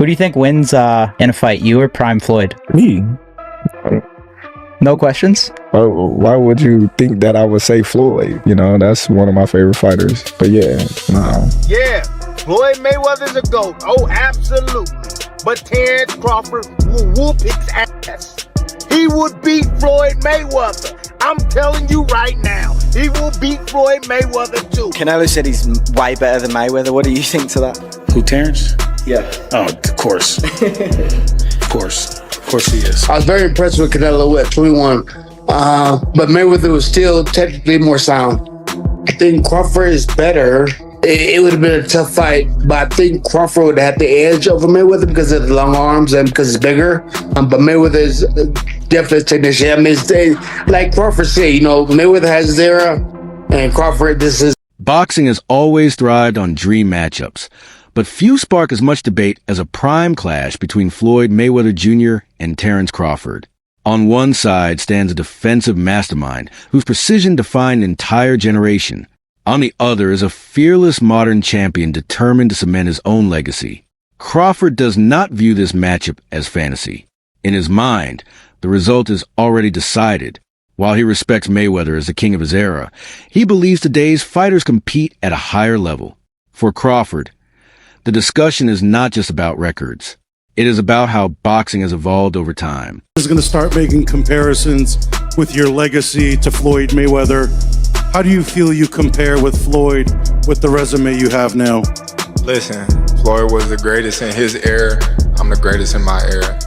Who do you think wins in a fight, you or Prime Floyd? Me. No questions? Why would you think that I would say Floyd? You know, that's one of my favorite fighters. But yeah, no. Yeah, Floyd Mayweather's a GOAT. Oh, absolutely. But Terence Crawford will whoop his ass. He would beat Floyd Mayweather. I'm telling you right now, he will beat Floyd Mayweather too. Canelo said he's way better than Mayweather. What do you think to that? Who, Terence? Yeah. Oh, of course. Of course he is. I was very impressed with Canelo at 21. But Mayweather was still technically more sound. I think Crawford is better. It would have been a tough fight, but I think Crawford would have the edge over Mayweather because of the long arms and because it's bigger. But Mayweather is definitely a technician. I mean, like Crawford said, you know, Mayweather has his era, and Crawford, this is. Boxing has always thrived on dream matchups, but few spark as much debate as a prime clash between Floyd Mayweather Jr. and Terence Crawford. On one side stands a defensive mastermind whose precision defined an entire generation. On the other is a fearless modern champion determined to cement his own legacy. Crawford does not view this matchup as fantasy. In his mind, the result is already decided. While he respects Mayweather as the king of his era, he believes today's fighters compete at a higher level. For Crawford, the discussion is not just about records. It is about how boxing has evolved over time. I was going to start making comparisons with your legacy to Floyd Mayweather. How do you feel you compare with Floyd with the resume you have now? Listen, Floyd was the greatest in his era. I'm the greatest in my era.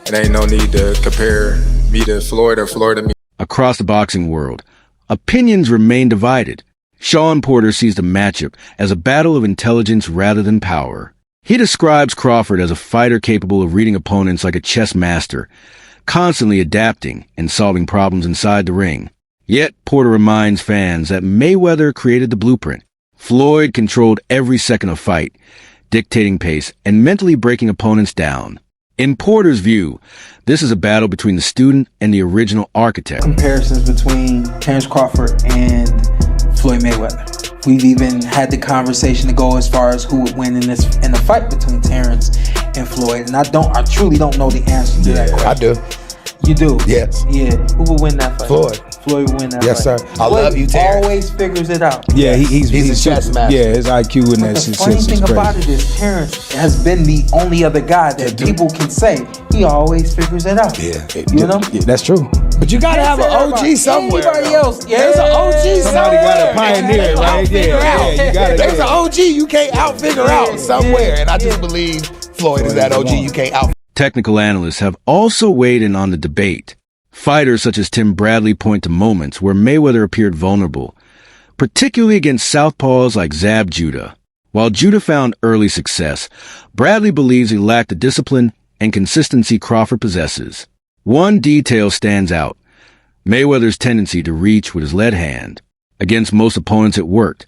It ain't no need to compare me to Floyd or Floyd to me. Across the boxing world, opinions remain divided. Sean Porter sees the matchup as a battle of intelligence rather than power. He describes Crawford as a fighter capable of reading opponents like a chess master, constantly adapting and solving problems inside the ring. Yet, Porter reminds fans that Mayweather created the blueprint. Floyd controlled every second of fight, dictating pace and mentally breaking opponents down. In Porter's view, this is a battle between the student and the original architect. Comparisons between Terence Crawford and Floyd Mayweather. We've even had the conversation to go as far as who would win in the fight between Terence and Floyd. And I truly don't know the answer to that question. I do. You do? Yes. Yeah. Who will win that fight? Floyd. Floyd will win that yes, fight. Yes, sir. I love you, Terence. Always figures it out. Yeah, he's a chess master. Yeah, his IQ in but that shit. The funny thing about it is Terence has been the only other guy that people can say he always figures it out. Yeah. You know? Yeah, that's true. But you gotta have an OG somewhere. Anybody else? Yeah. There's an OG somebody got a pioneer, right? Yeah, you gotta. There's an OG you can't out-figure out somewhere. And I just believe Floyd is that OG you can't out. Technical analysts have also weighed in on the debate. Fighters such as Tim Bradley point to moments where Mayweather appeared vulnerable, particularly against southpaws like Zab Judah. While Judah found early success, Bradley believes he lacked the discipline and consistency Crawford possesses. One detail stands out: Mayweather's tendency to reach with his left hand. Against most opponents it worked,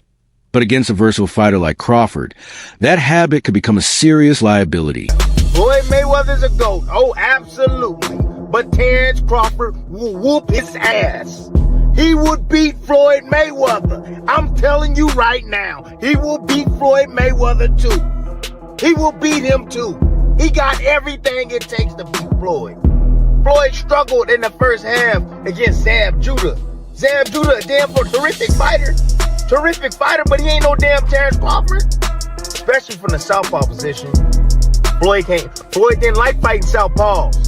but against a versatile fighter like Crawford, that habit could become a serious liability. Floyd Mayweather's a GOAT. Oh, absolutely. But Terence Crawford will whoop his ass. He would beat Floyd Mayweather. I'm telling you right now, he will beat Floyd Mayweather too. He will beat him too. He got everything it takes to beat Floyd. Floyd struggled in the first half against Zab Judah. Zab Judah, a damn terrific fighter. Terrific fighter, but he ain't no damn Terence Crawford. Especially from the southpaw position. Floyd didn't like fighting southpaws.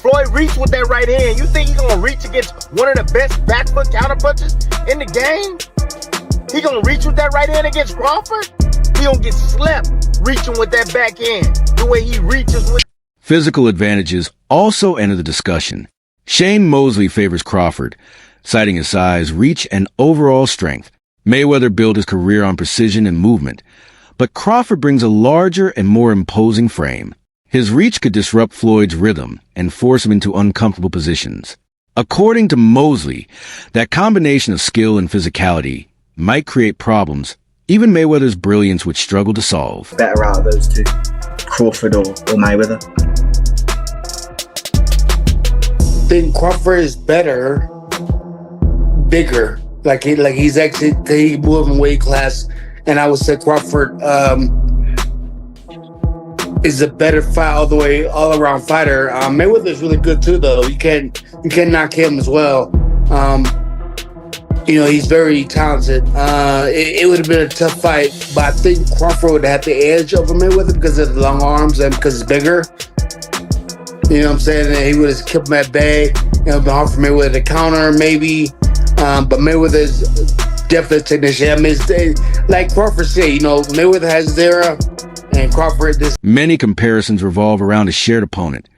Floyd reached with that right hand. You think he's gonna reach against one of the best back foot counterpunchers in the game? He gonna reach with that right hand against Crawford? He gonna get slept reaching with that back hand the way he reaches with. Physical advantages also enter the discussion. Shane Mosley favors Crawford, citing his size, reach, and overall strength. Mayweather built his career on precision and movement, but Crawford brings a larger and more imposing frame. His reach could disrupt Floyd's rhythm and force him into uncomfortable positions. According to Mosley, that combination of skill and physicality might create problems even Mayweather's brilliance would struggle to solve. Better out of those two, Crawford or Mayweather? I think Crawford is better, bigger. He's actually, he moved in weight class, and I would say Crawford is a better fight all around fighter. Mayweather is really good too, though. You can't knock him as well. He's very talented. It would have been a tough fight, but I think Crawford would have the edge over Mayweather because of the long arms and because it's bigger. You know what I'm saying? And he would have kept him at bay. Been hard for Mayweather to counter, maybe. But Mayweather's definitely a technician. I mean, like Crawford said, Mayweather has his era, and Crawford this. Many comparisons revolve around a shared opponent,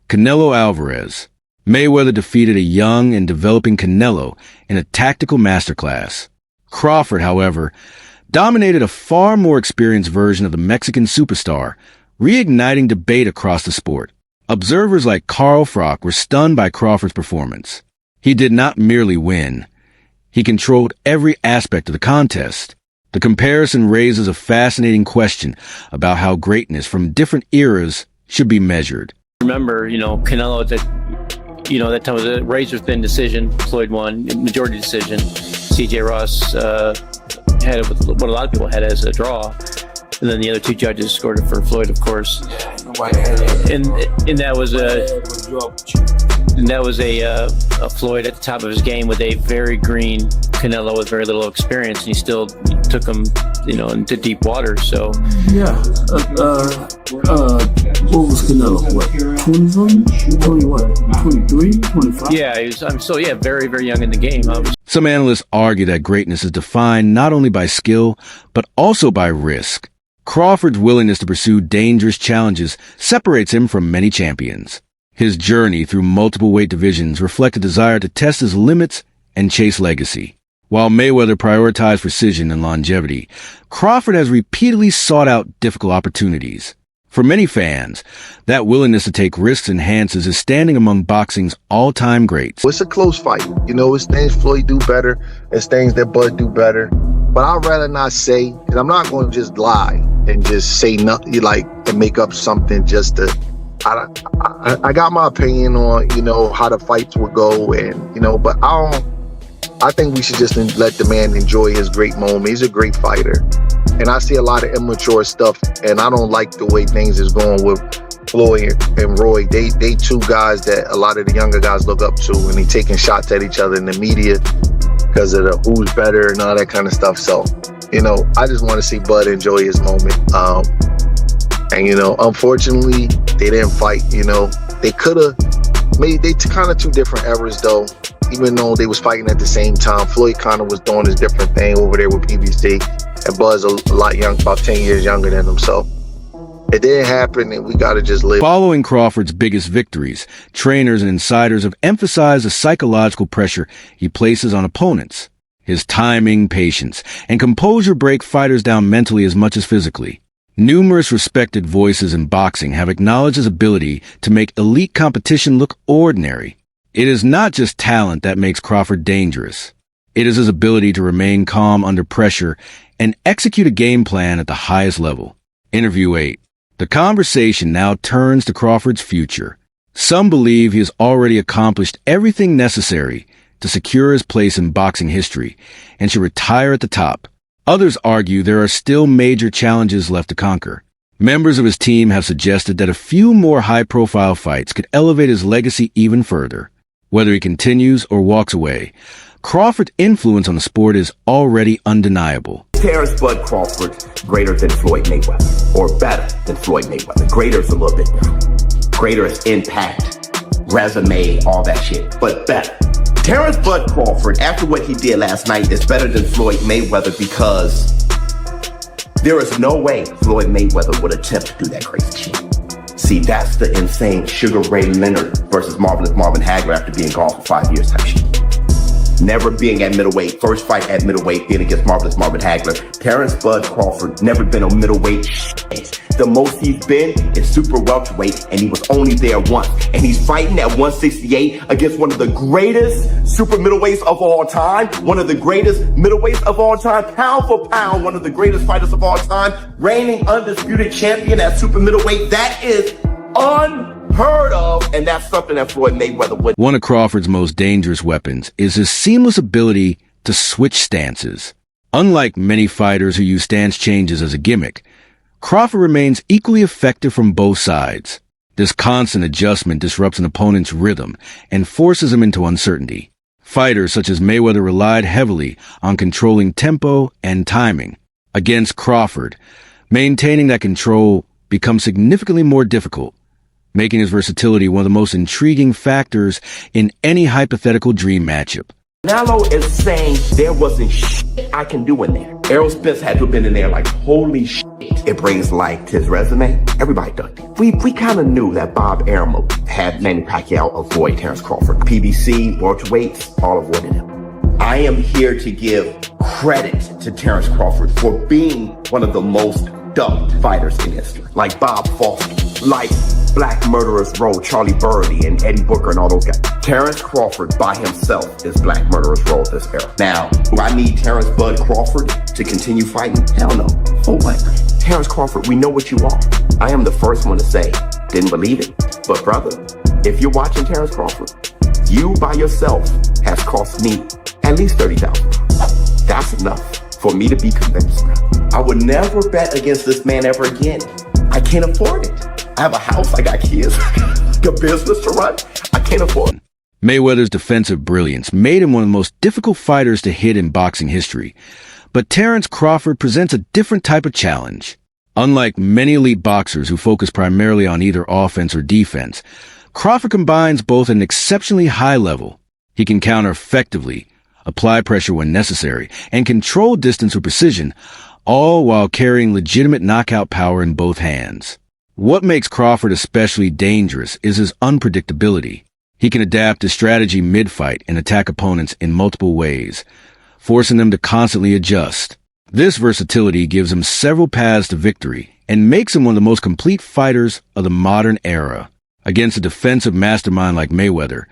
Canelo Alvarez. Mayweather defeated a young and developing Canelo in a tactical masterclass. Crawford, however, dominated a far more experienced version of the Mexican superstar, reigniting debate across the sport. Observers like Carl Frock were stunned by Crawford's performance. He did not merely win. He controlled every aspect of the contest. The comparison raises a fascinating question about how greatness from different eras should be measured. Remember, Canelo, that time was a razor-thin decision. Floyd won, majority decision. C.J. Ross had it with what a lot of people had as a draw. And then the other two judges scored it for Floyd, of course. And that was a Floyd at the top of his game with a very green Canelo with very little experience, and he still took him, into deep water. So what was Canelo? What, 20-something? 21, 23, 25? Yeah, very, very young in the game. Some analysts argue that greatness is defined not only by skill, but also by risk. Crawford's willingness to pursue dangerous challenges separates him from many champions. His journey through multiple weight divisions reflects a desire to test his limits and chase legacy. While Mayweather prioritized precision and longevity, Crawford has repeatedly sought out difficult opportunities. For many fans, that willingness to take risks enhances his standing among boxing's all-time greats. It's a close fight. It's things Floyd do better. It's things that Bud do better. But I'd rather not say, and I'm not going to just lie and just say nothing, and make up something just to. I got my opinion on, how the fights would go, and, but I think we should just let the man enjoy his great moment. He's a great fighter. And I see a lot of immature stuff, and I don't like the way things is going with Floyd and Roy. They two guys that a lot of the younger guys look up to, and they taking shots at each other in the media because of the who's better and all that kind of stuff. So, I just want to see Bud enjoy his moment. And, unfortunately, they didn't fight. They could have made, they kind of two different eras, though. Even though they was fighting at the same time, Floyd kind of was doing his different thing over there with PBC, and Bud's a lot young, about 10 years younger than him. So it didn't happen, and we got to just live. Following Crawford's biggest victories, trainers and insiders have emphasized the psychological pressure he places on opponents. His timing, patience, and composure break fighters down mentally as much as physically. Numerous respected voices in boxing have acknowledged his ability to make elite competition look ordinary. It is not just talent that makes Crawford dangerous. It is his ability to remain calm under pressure and execute a game plan at the highest level. Interview 8. The conversation now turns to Crawford's future. Some believe he has already accomplished everything necessary to secure his place in boxing history and should retire at the top. Others argue there are still major challenges left to conquer. Members of his team have suggested that a few more high-profile fights could elevate his legacy even further. Whether he continues or walks away, Crawford's influence on the sport is already undeniable. Terence Bud Crawford greater than Floyd Mayweather, or better than Floyd Mayweather? Greater is a little bit different. Greater is impact, resume, all that shit, but better. Terence Bud Crawford, after what he did last night, is better than Floyd Mayweather because there is no way Floyd Mayweather would attempt to do that crazy shit. See, that's the insane Sugar Ray Leonard versus Marvelous Marvin Hagler after being gone for 5 years type shit. Never being at middleweight, first fight at middleweight, being against Marvelous Marvin Hagler. Terence Bud Crawford never been on middleweight shit. The most he's been is super welterweight, and he was only there once. And he's fighting at 168 against one of the greatest super middleweights of all time, one of the greatest middleweights of all time, pound for pound, one of the greatest fighters of all time, reigning undisputed champion at super middleweight. That is unheard of, and that's something that Floyd Mayweather would. One of Crawford's most dangerous weapons is his seamless ability to switch stances. Unlike many fighters who use stance changes as a gimmick, Crawford remains equally effective from both sides. This constant adjustment disrupts an opponent's rhythm and forces him into uncertainty. Fighters such as Mayweather relied heavily on controlling tempo and timing. Against Crawford, maintaining that control becomes significantly more difficult, making his versatility one of the most intriguing factors in any hypothetical dream matchup. Canelo is saying there wasn't shit I can do in there. Errol Spence had to have been in there like, holy shit. It brings light to his resume. Everybody done it. We kind of knew that Bob Arum had Manny Pacquiao avoid Terence Crawford. PBC, welterweights, all avoided him. I am here to give credit to Terence Crawford for being one of the most dubbed fighters in history. Like Bob Foster, like Black Murderers Row, Charlie Birdie and Eddie Booker and all those guys. Terence Crawford by himself is Black Murderers Row at this era. Now, do I need Terence Bud Crawford to continue fighting? Hell no. Oh what? Terence Crawford, we know what you are. I am the first one to say, didn't believe it. But brother, if you're watching Terence Crawford, you by yourself has cost me at least $30,000. That's enough for me to be convinced. I would never bet against this man ever again. I can't afford it. I have a house, I got kids, a business to run. I can't afford it. Mayweather's defensive brilliance made him one of the most difficult fighters to hit in boxing history. But Terence Crawford presents a different type of challenge. Unlike many elite boxers who focus primarily on either offense or defense, Crawford combines both at an exceptionally high level. He can counter effectively, apply pressure when necessary, and control distance with precision, all while carrying legitimate knockout power in both hands. What makes Crawford especially dangerous is his unpredictability. He can adapt his strategy mid-fight and attack opponents in multiple ways, forcing them to constantly adjust. This versatility gives him several paths to victory and makes him one of the most complete fighters of the modern era. Against a defensive mastermind like Mayweather,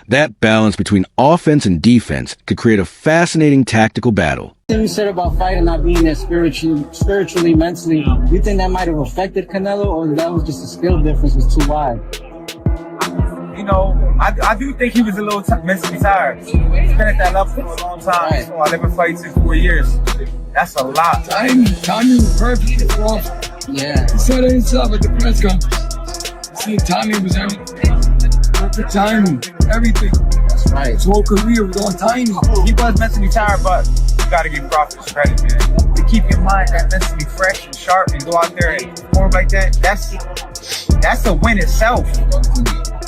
that balance between offense and defense could create a fascinating tactical battle. You said about fighting not being there spiritually, mentally. You think that might have affected Canelo, or that was just a skill difference was too wide? You know, I do think he was a little mentally tired. He's been at that level for a long time. Right. So 11 fights in 4 years. That's a lot. Timing was perfect for Crawford. Yeah. He said it himself at the press conference. See, timing was everything. Perfect timing, everything. That's right. His whole career was on timing. He was mentally tired, but you got to give Crawford credit, man. To keep your mind that mentally fresh and sharp and go out there and perform like that, that's a win itself.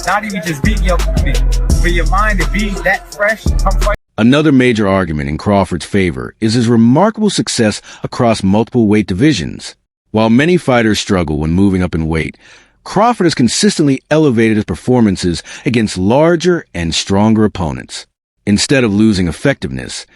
Not even just beating your opponent, for your mind to be that fresh, come fight. Another major argument in Crawford's favor is his remarkable success across multiple weight divisions. While many fighters struggle when moving up in weight, Crawford has consistently elevated his performances against larger and stronger opponents. Instead of losing effectiveness,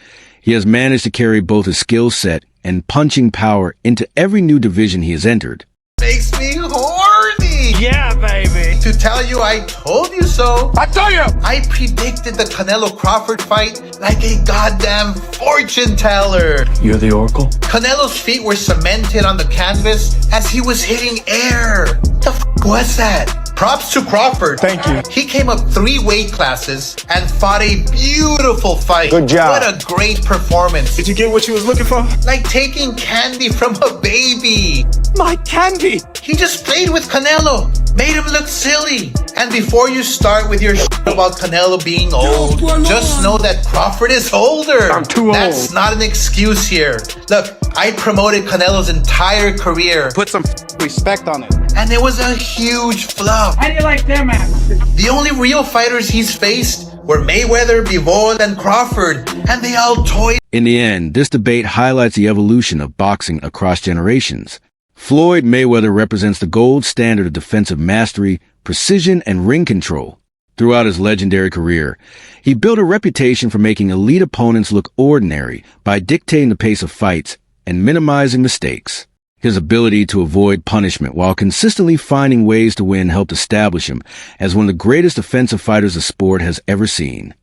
he has managed to carry both his skill set and punching power into every new division he has entered. Makes me horny. Yeah, baby. To tell you I told you so. I told you. I predicted the Canelo Crawford fight like a goddamn fortune teller. You're the Oracle? Canelo's feet were cemented on the canvas as he was hitting air. The f was that? Props to Crawford. Thank you. He came up 3 weight classes and fought a beautiful fight. Good job. What a great performance. Did you get what you was looking for? Like taking candy from a baby. My candy. He just played with Canelo, made him look silly. And before you start with your shit about Canelo being old, just know that Crawford is older. I'm too old. That's not an excuse here. Look, I promoted Canelo's entire career. Put some respect on it. And it was a huge flop. How do you like them, man? The only real fighters he's faced were Mayweather, Bivol, and Crawford, and they all toyed. In the end, this debate highlights the evolution of boxing across generations. Floyd Mayweather represents the gold standard of defensive mastery, precision, and ring control. Throughout his legendary career, he built a reputation for making elite opponents look ordinary by dictating the pace of fights and minimizing mistakes. His ability to avoid punishment while consistently finding ways to win helped establish him as one of the greatest defensive fighters the sport has ever seen.